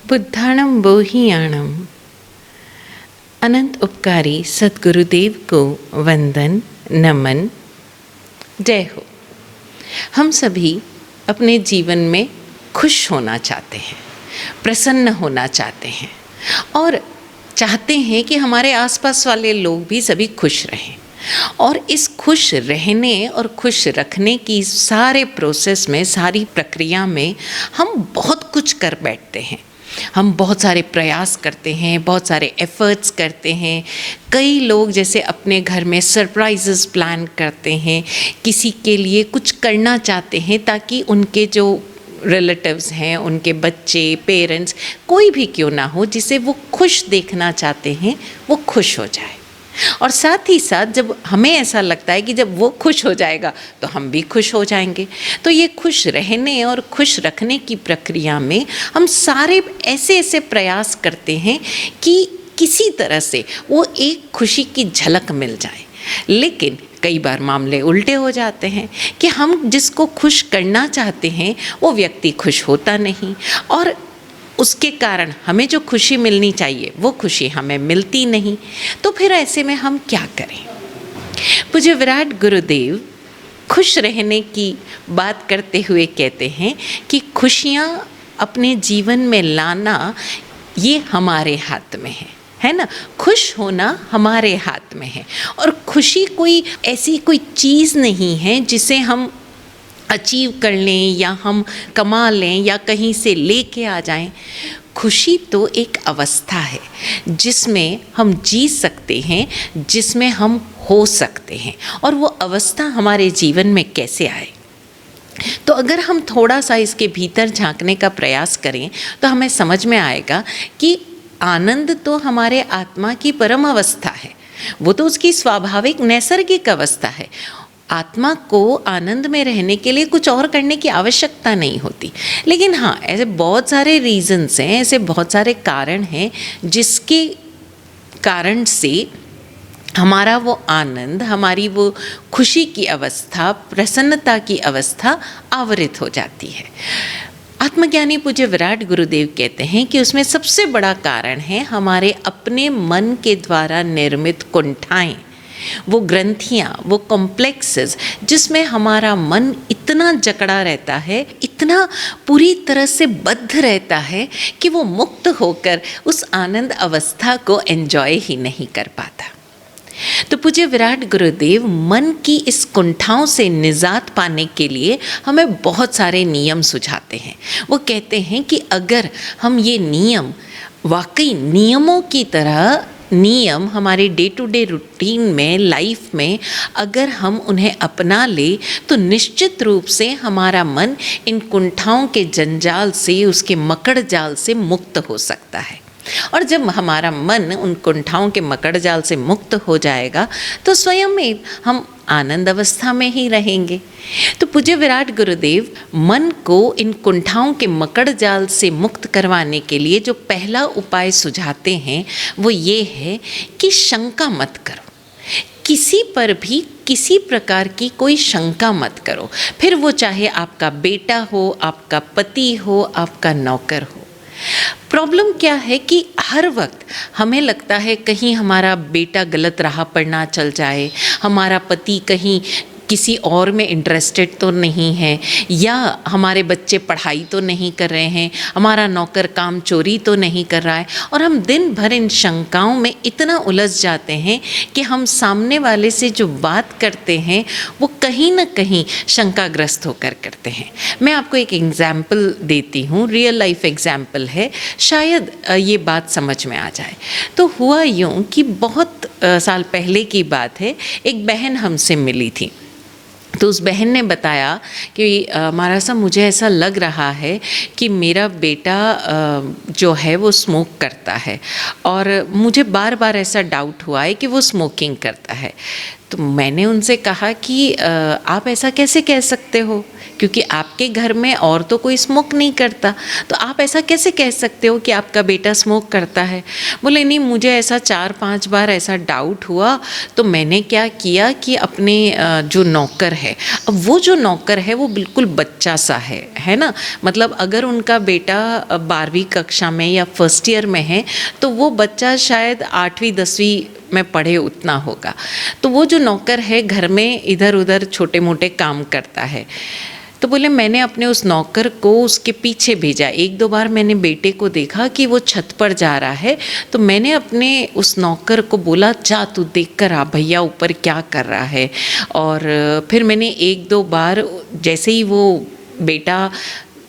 बुद्धाणं बोहियाणं। अनंत उपकारी सद्गुरुदेव को वंदन नमन जय हो। हम सभी अपने जीवन में खुश होना चाहते हैं, प्रसन्न होना चाहते हैं और चाहते हैं कि हमारे आसपास वाले लोग भी सभी खुश रहें। और इस खुश रहने और खुश रखने की सारे प्रोसेस में, सारी प्रक्रिया में हम बहुत कुछ कर बैठते हैं। हम बहुत सारे प्रयास करते हैं, बहुत सारे एफ़र्ट्स करते हैं। कई लोग जैसे अपने घर में सरप्राइजेस प्लान करते हैं, किसी के लिए कुछ करना चाहते हैं ताकि उनके जो रिलेटिव्स हैं, उनके बच्चे, पेरेंट्स, कोई भी क्यों ना हो, जिसे वो खुश देखना चाहते हैं, वो खुश हो जाए। और साथ ही साथ जब हमें ऐसा लगता है कि जब वो खुश हो जाएगा तो हम भी खुश हो जाएंगे। तो ये खुश रहने और खुश रखने की प्रक्रिया में हम सारे ऐसे ऐसे प्रयास करते हैं कि किसी तरह से वो एक खुशी की झलक मिल जाए। लेकिन कई बार मामले उल्टे हो जाते हैं कि हम जिसको खुश करना चाहते हैं वो व्यक्ति खुश होता नहीं, और उसके कारण हमें जो खुशी मिलनी चाहिए वो खुशी हमें मिलती नहीं। तो फिर ऐसे में हम क्या करें? पूज्य विराट गुरुदेव खुश रहने की बात करते हुए कहते हैं कि खुशियाँ अपने जीवन में लाना ये हमारे हाथ में है ना। खुश होना हमारे हाथ में है। और खुशी कोई ऐसी कोई चीज़ नहीं है जिसे हम अचीव कर लें या हम कमा लें या कहीं से लेके आ जाएं। खुशी तो एक अवस्था है जिसमें हम जी सकते हैं, जिसमें हम हो सकते हैं। और वो अवस्था हमारे जीवन में कैसे आए, तो अगर हम थोड़ा सा इसके भीतर झांकने का प्रयास करें तो हमें समझ में आएगा कि आनंद तो हमारे आत्मा की परम अवस्था है। वो तो उसकी स्वाभाविक नैसर्गिक अवस्था है। आत्मा को आनंद में रहने के लिए कुछ और करने की आवश्यकता नहीं होती। लेकिन हाँ, ऐसे बहुत सारे रीजंस हैं, ऐसे बहुत सारे कारण हैं जिसके कारण से हमारा वो आनंद, हमारी वो खुशी की अवस्था, प्रसन्नता की अवस्था आवरित हो जाती है। आत्मज्ञानी पूज्य विराट गुरुदेव कहते हैं कि उसमें सबसे बड़ा कारण है हमारे अपने मन के द्वारा निर्मित कुंठाएं, वो ग्रंथियाँ, वो कॉम्प्लेक्सेस जिसमें हमारा मन इतना जकड़ा रहता है, इतना पूरी तरह से बद्ध रहता है कि वो मुक्त होकर उस आनंद अवस्था को एंजॉय ही नहीं कर पाता। तो पूज्य विराट गुरुदेव मन की इस कुंठाओं से निजात पाने के लिए हमें बहुत सारे नियम सुझाते हैं। वो कहते हैं कि अगर हम ये नियम वाकई नियमों की तरह, नियम हमारे डे टू डे रूटीन में, लाइफ में अगर हम उन्हें अपना ले तो निश्चित रूप से हमारा मन इन कुंठाओं के जंजाल से, उसके मकड़ जाल से मुक्त हो सकता है। और जब हमारा मन उन कुंठाओं के मकड़ जाल से मुक्त हो जाएगा तो स्वयं में हम आनंद अवस्था में ही रहेंगे। तो पूज्य विराट गुरुदेव मन को इन कुंठाओं के मकड़ जाल से मुक्त करवाने के लिए जो पहला उपाय सुझाते हैं वो ये है कि शंका मत करो। किसी पर भी किसी प्रकार की कोई शंका मत करो, फिर वो चाहे आपका बेटा हो, आपका पति हो, आपका नौकर हो। प्रॉब्लम क्या है कि हर वक्त हमें लगता है कहीं हमारा बेटा गलत राह पर ना चल जाए, हमारा पति कहीं किसी और में इंटरेस्टेड तो नहीं है, या हमारे बच्चे पढ़ाई तो नहीं कर रहे हैं, हमारा नौकर काम चोरी तो नहीं कर रहा है। और हम दिन भर इन शंकाओं में इतना उलझ जाते हैं कि हम सामने वाले से जो बात करते हैं वो कहीं ना कहीं शंकाग्रस्त होकर करते हैं। मैं आपको एक एग्जाम्पल देती हूँ, रियल लाइफ एग्जाम्पल है, शायद ये बात समझ में आ जाए। तो हुआ यूँ कि बहुत साल पहले की बात है, एक बहन हमसे मिली थी। तो उस बहन ने बताया कि महाराज साहब, मुझे ऐसा लग रहा है कि मेरा बेटा जो है वो स्मोक करता है और मुझे बार बार ऐसा डाउट हुआ है कि वो स्मोकिंग करता है। तो मैंने उनसे कहा कि आप ऐसा कैसे कह सकते हो, क्योंकि आपके घर में और तो कोई स्मोक नहीं करता, तो आप ऐसा कैसे कह सकते हो कि आपका बेटा स्मोक करता है। बोले नहीं, मुझे ऐसा 4-5 बार ऐसा डाउट हुआ, तो मैंने क्या किया कि अपने जो नौकर है, अब वो जो नौकर है वो बिल्कुल बच्चा सा है ना, मतलब अगर उनका बेटा 12वीं कक्षा में या फर्स्ट ईयर में है तो वो बच्चा शायद 8वीं-10वीं में पढ़े उतना होगा। तो वो जो नौकर है घर में इधर उधर छोटे मोटे काम करता है। तो बोले मैंने अपने उस नौकर को उसके पीछे भेजा। 1-2 बार मैंने बेटे को देखा कि वो छत पर जा रहा है, तो मैंने अपने उस नौकर को बोला जा तू देख कर आ भैया ऊपर क्या कर रहा है। और फिर मैंने 1-2 बार जैसे ही वो बेटा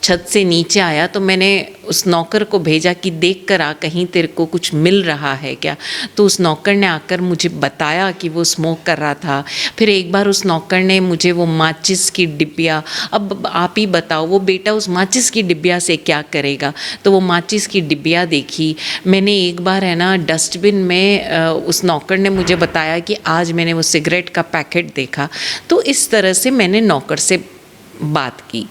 छत से नीचे आया तो मैंने उस नौकर को भेजा कि देख कर आ, कहीं तेरे को कुछ मिल रहा है क्या। तो उस नौकर ने आकर मुझे बताया कि वो स्मोक कर रहा था। फिर एक बार उस नौकर ने मुझे वो माचिस की डिब्बिया, अब आप ही बताओ वो बेटा उस माचिस की डिब्बिया से क्या करेगा, तो वो माचिस की डिब्बिया देखी। मैंने एक बार है ना डस्टबिन में उस नौकर ने मुझे बताया कि आज मैंने वो सिगरेट का पैकेट देखा। तो इस तरह से मैंने नौकर से बात की।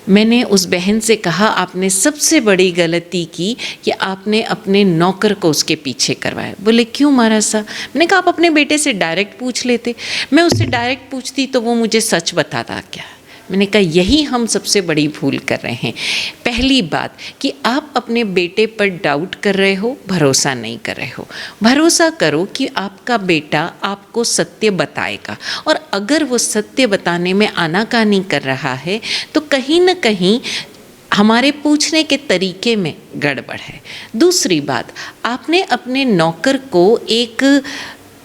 मैंने उस बहन से कहा आपने सबसे बड़ी गलती की कि आपने अपने नौकर को उसके पीछे करवाया। बोले क्यों महाराज साहब। मैंने कहा आप अपने बेटे से डायरेक्ट पूछ लेते। मैं उससे डायरेक्ट पूछती तो वो मुझे सच बताता क्या। मैंने कहा यही हम सबसे बड़ी भूल कर रहे हैं। पहली बात कि आप अपने बेटे पर डाउट कर रहे हो, भरोसा नहीं कर रहे हो। भरोसा करो कि आपका बेटा आपको सत्य बताएगा, और अगर वो सत्य बताने में आनाकानी कर रहा है तो कहीं न कहीं हमारे पूछने के तरीके में गड़बड़ है। दूसरी बात, आपने अपने नौकर को एक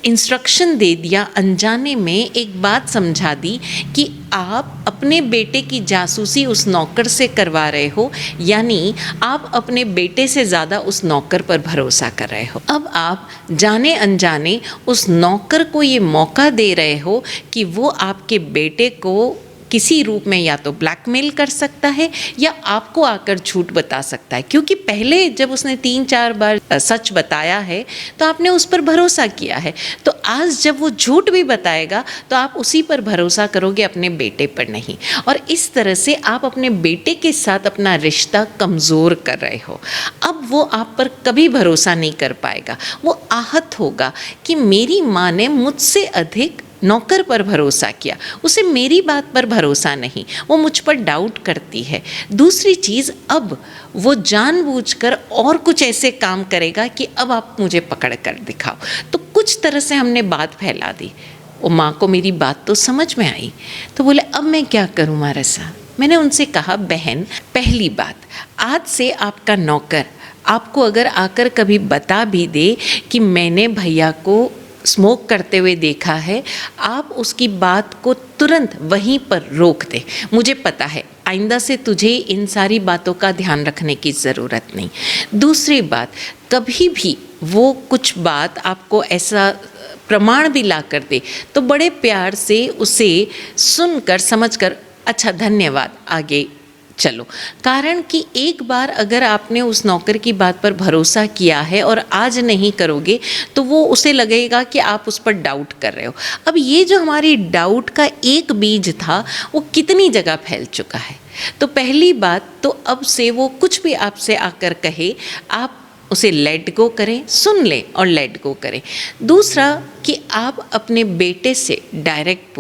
इंस्ट्रक्शन दे दिया, अनजाने में एक बात समझा दी कि आप अपने बेटे की जासूसी उस नौकर से करवा रहे हो, यानी आप अपने बेटे से ज़्यादा उस नौकर पर भरोसा कर रहे हो। अब आप जाने अनजाने उस नौकर को ये मौका दे रहे हो कि वो आपके बेटे को किसी रूप में या तो ब्लैकमेल कर सकता है या आपको आकर झूठ बता सकता है, क्योंकि पहले जब उसने 3-4 बार सच बताया है तो आपने उस पर भरोसा किया है। तो आज जब वो झूठ भी बताएगा तो आप उसी पर भरोसा करोगे, अपने बेटे पर नहीं। और इस तरह से आप अपने बेटे के साथ अपना रिश्ता कमज़ोर कर रहे हो। अब वो आप पर कभी भरोसा नहीं कर पाएगा। वो आहत होगा कि मेरी माँ ने मुझसे अधिक नौकर पर भरोसा किया, उसे मेरी बात पर भरोसा नहीं, वो मुझ पर डाउट करती है। दूसरी चीज़, अब वो जानबूझकर और कुछ ऐसे काम करेगा कि अब आप मुझे पकड़ कर दिखाओ। तो कुछ तरह से हमने बात फैला दी। वो माँ को मेरी बात तो समझ में आई। तो बोले अब मैं क्या करूँ महाराज साहब। मैंने उनसे कहा बहन, पहली बात, आज से आपका नौकर आपको अगर आकर कभी बता भी दे कि मैंने भैया को स्मोक करते हुए देखा है, आप उसकी बात को तुरंत वहीं पर रोक दे। मुझे पता है आइंदा से तुझे इन सारी बातों का ध्यान रखने की ज़रूरत नहीं। दूसरी बात, कभी भी वो कुछ बात आपको ऐसा प्रमाण भी ला कर दे तो बड़े प्यार से उसे सुनकर समझकर अच्छा धन्यवाद, आगे चलो। कारण कि एक बार अगर आपने उस नौकर की बात पर भरोसा किया है और आज नहीं करोगे तो वो उसे लगेगा कि आप उस पर डाउट कर रहे हो। अब ये जो हमारी डाउट का एक बीज था वो कितनी जगह फैल चुका है। तो पहली बात तो अब से वो कुछ भी आपसे आकर कहे आप उसे लेट गो करें, सुन लें और लेट गो करें। दूसरा कि आप अपने बेटे से डायरेक्ट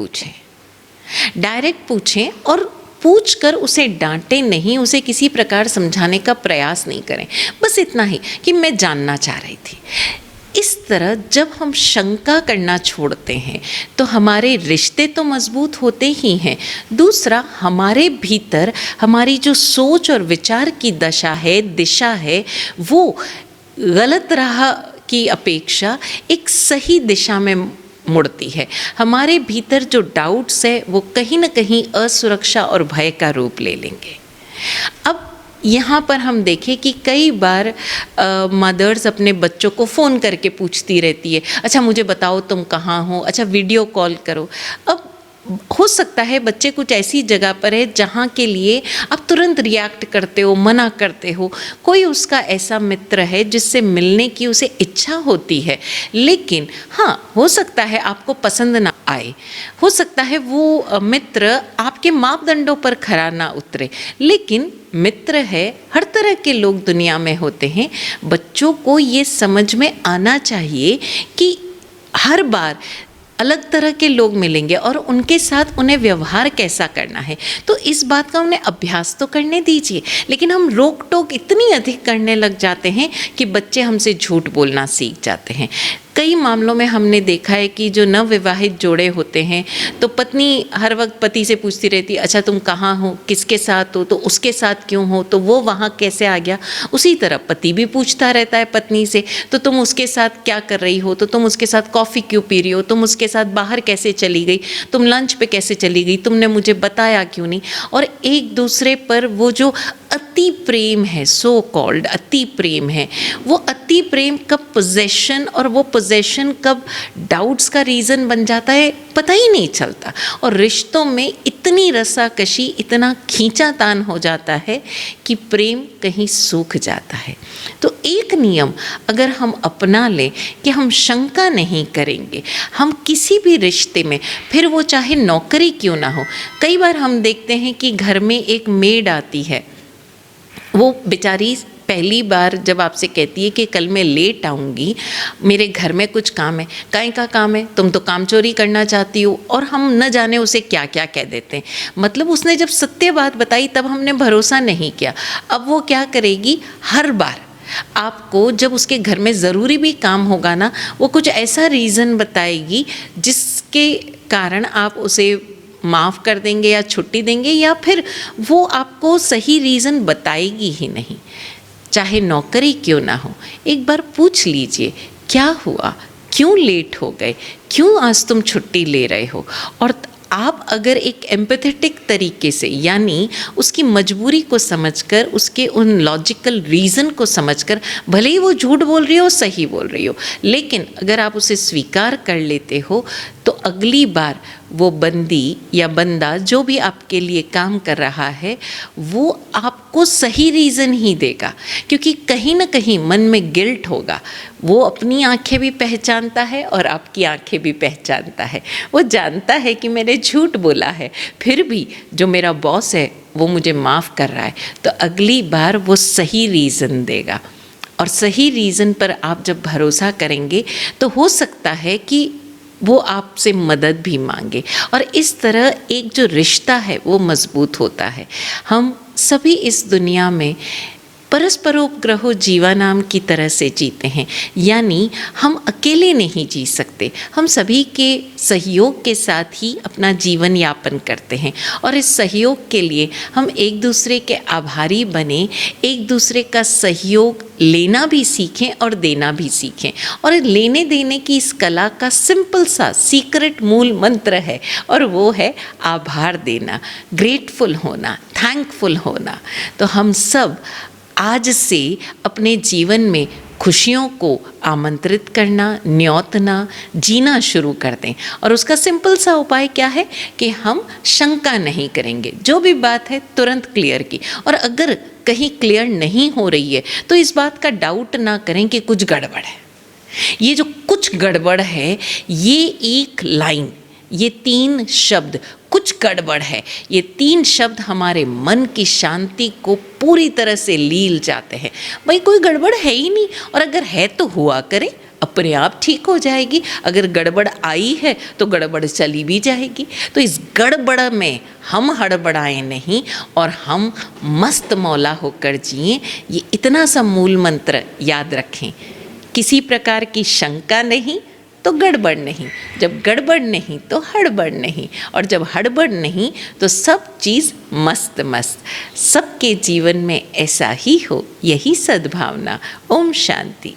पूछें और पूछ कर उसे डांटे नहीं, उसे किसी प्रकार समझाने का प्रयास नहीं करें। बस इतना ही कि मैं जानना चाह रही थी। इस तरह जब हम शंका करना छोड़ते हैं तो हमारे रिश्ते तो मजबूत होते ही हैं। दूसरा, हमारे भीतर हमारी जो सोच और विचार की दिशा है वो गलत राह की अपेक्षा एक सही दिशा में मुड़ती है। हमारे भीतर जो डाउट्स है वो कहीं न कहीं असुरक्षा और भय का रूप ले लेंगे। अब यहाँ पर हम देखें कि कई बार मदर्स अपने बच्चों को फ़ोन करके पूछती रहती है, अच्छा मुझे बताओ तुम कहाँ हो, अच्छा वीडियो कॉल करो। अब हो सकता है बच्चे कुछ ऐसी जगह पर है जहाँ के लिए आप तुरंत रिएक्ट करते हो, मना करते हो। कोई उसका ऐसा मित्र है जिससे मिलने की उसे इच्छा होती है, लेकिन हाँ, हो सकता है आपको पसंद ना आए, हो सकता है वो मित्र आपके मापदंडों पर खरा ना उतरे, लेकिन मित्र है। हर तरह के लोग दुनिया में होते हैं। बच्चों को ये समझ में आना चाहिए कि हर बार अलग तरह के लोग मिलेंगे और उनके साथ उन्हें व्यवहार कैसा करना है, तो इस बात का उन्हें अभ्यास तो करने दीजिए। लेकिन हम रोक टोक इतनी अधिक करने लग जाते हैं कि बच्चे हमसे झूठ बोलना सीख जाते हैं। कई मामलों में हमने देखा है कि जो नवविवाहित जोड़े होते हैं तो पत्नी हर वक्त पति से पूछती रहती, अच्छा तुम कहाँ हो, किसके साथ हो, तो उसके साथ क्यों हो, तो वो वहाँ कैसे आ गया। उसी तरह पति भी पूछता रहता है पत्नी से, तो तुम उसके साथ क्या कर रही हो, तो तुम उसके साथ कॉफ़ी क्यों पी रही हो, तुम उसके साथ बाहर कैसे चली गई, तुम लंच पे कैसे चली गई, तुमने मुझे बताया क्यों नहीं। और एक दूसरे पर वो जो अति प्रेम है, सो कॉल्ड अति प्रेम है, वो अति प्रेम कब पोजेशन और वो पोजेशन कब डाउट्स का रीज़न बन जाता है पता ही नहीं चलता। और रिश्तों में इतनी रसाकशी, इतना खींचातान हो जाता है कि प्रेम कहीं सूख जाता है। तो एक नियम अगर हम अपना लें कि हम शंका नहीं करेंगे, हम किसी भी रिश्ते में, फिर वो चाहे नौकरी क्यों ना हो। कई बार हम देखते हैं कि घर में एक मेड आती है, वो बेचारी पहली बार जब आपसे कहती है कि कल मैं लेट आऊँगी, मेरे घर में कुछ काम है, काहे का काम है, तुम तो काम चोरी करना चाहती हो, और हम न जाने उसे क्या क्या कह देते हैं। मतलब उसने जब सत्य बात बताई तब हमने भरोसा नहीं किया। अब वो क्या करेगी, हर बार आपको जब उसके घर में ज़रूरी भी काम होगा ना, वो कुछ ऐसा रीज़न बताएगी जिसके कारण आप उसे माफ़ कर देंगे या छुट्टी देंगे, या फिर वो आपको सही रीज़न बताएगी ही नहीं। चाहे नौकरी क्यों ना हो, एक बार पूछ लीजिए क्या हुआ, क्यों लेट हो गए, क्यों आज तुम छुट्टी ले रहे हो। और आप अगर एक एम्पैथेटिक तरीके से, यानी उसकी मजबूरी को समझकर, उसके उन लॉजिकल रीज़न को समझकर, भले ही वो झूठ बोल रही हो सही बोल रही हो, लेकिन अगर आप उसे स्वीकार कर लेते हो तो अगली बार वो बंदी या बंदा जो भी आपके लिए काम कर रहा है वो आपको सही रीज़न ही देगा, क्योंकि कहीं ना कहीं मन में गिल्ट होगा। वो अपनी आंखें भी पहचानता है और आपकी आंखें भी पहचानता है। वो जानता है कि मैंने झूठ बोला है, फिर भी जो मेरा बॉस है वो मुझे माफ़ कर रहा है, तो अगली बार वो सही रीज़न देगा। और सही रीज़न पर आप जब भरोसा करेंगे तो हो सकता है कि वो आपसे मदद भी मांगे, और इस तरह एक जो रिश्ता है वो मजबूत होता है। हम सभी इस दुनिया में परस्परोपग्रहो जीवानाम की तरह से जीते हैं, यानी हम अकेले नहीं जी सकते, हम सभी के सहयोग के साथ ही अपना जीवन यापन करते हैं। और इस सहयोग के लिए हम एक दूसरे के आभारी बने, एक दूसरे का सहयोग लेना भी सीखें और देना भी सीखें। और लेने देने की इस कला का सिंपल सा सीक्रेट मूल मंत्र है, और वो है आभार देना, ग्रेटफुल होना, थैंकफुल होना। तो हम सब आज से अपने जीवन में खुशियों को आमंत्रित करना, न्योतना, जीना शुरू कर दें। और उसका सिंपल सा उपाय क्या है कि हम शंका नहीं करेंगे, जो भी बात है तुरंत क्लियर की। और अगर कहीं क्लियर नहीं हो रही है तो इस बात का डाउट ना करें कि कुछ गड़बड़ है। ये जो कुछ गड़बड़ है, ये एक लाइन, ये 3 शब्द कुछ गड़बड़ है, ये 3 शब्द हमारे मन की शांति को पूरी तरह से लील जाते हैं। भाई कोई गड़बड़ है ही नहीं, और अगर है तो हुआ करे, अपने आप ठीक हो जाएगी। अगर गड़बड़ आई है तो गड़बड़ चली भी जाएगी। तो इस गड़बड़ में हम हड़बड़ाएं नहीं और हम मस्त मौला होकर जिएं। ये इतना सा मूल मंत्र याद रखें। किसी प्रकार की शंका नहीं तो गड़बड़ नहीं, जब गड़बड़ नहीं तो हड़बड़ नहीं, और जब हड़बड़ नहीं तो सब चीज़ मस्त मस्त। सबके जीवन में ऐसा ही हो, यही सद्भावना। ओम शांति।